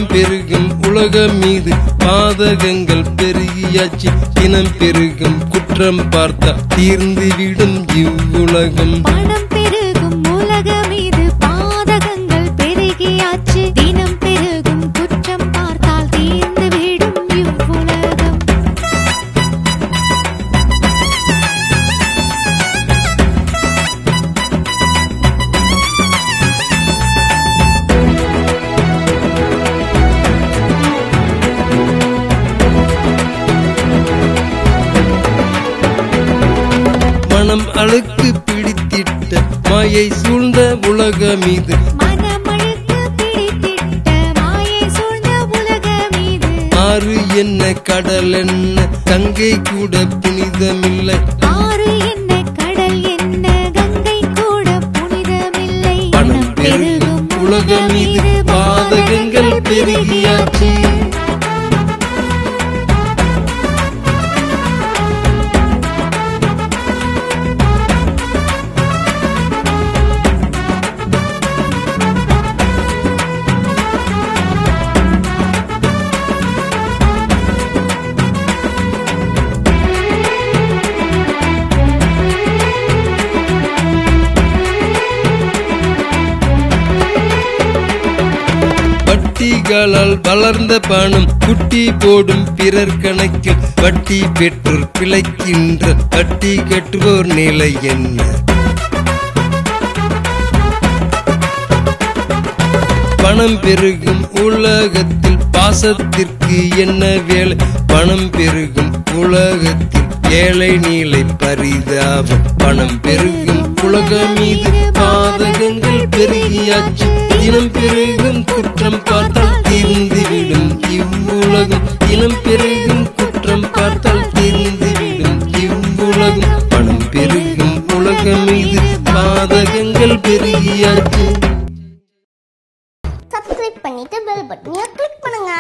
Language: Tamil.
பணம் பெருகும் உலகம் மீது பாதகங்கள் பெருகியாச்சு தினம் பெருகும் குற்றம் பார்த்தா தீர்ந்துவிடும் இவ்வுலகம் பணம் பெருகும் உலகம் மீது பாதகங்கள் பெருகியாச்சு தினம் பெருகும் குற்றம் பார்த்தால் தீர்ந்துவிடும் இவ்வுலகம் மனம் அழுக்கு பிடித்திட்ட மாயை சூழ்ந்த உலகம் மீது மனமழுக்கு பிடித்திட்ட மாயை சூழ்ந்த உலகம் மீது ஆறு என்ன கடல் என்ன கங்கை கூட புனிதமில்லை ஆறு என்ன கடல் என்ன கங்கை கூட புனிதமில்லை பணம் பெருகும் உலகம் மீது பாதகங்கள் பெருகியாச்சு வட்டிகளால் வளர்ந்த பணம் குட்டி போடும் பிறர் கணக்கில் வட்டி பெற்றோர் பிழைக்கின்ற வட்டி கட்டுவோர் நிலை என்ன பணம் பெருகும் உலகத்தில் பாசத்திற்கு என்ன வேலை பணம் பெருகும் உலகத்தில் ஏழை நீலை பரிதாபம் பணம் பெருகும் உலகம் மீது பாதகங்கள் பெருகியாச்சு தினம் பெருகும் குற்றம் பார்த்தால் தீர்ந்துவிடும் இவ்வுலகம் தினம் பெருகும் குற்றம் பார்த்தால் தீர்ந்துவிடும் இவ்வுலகம் பணம் பெருகும் உலகம் மீது பாதகங்கள் பெருகியாச்சு சப்ஸ்கிரைப் பண்ணிட்டு பெல் பட்டனை கிளிக் பண்ணுங்க.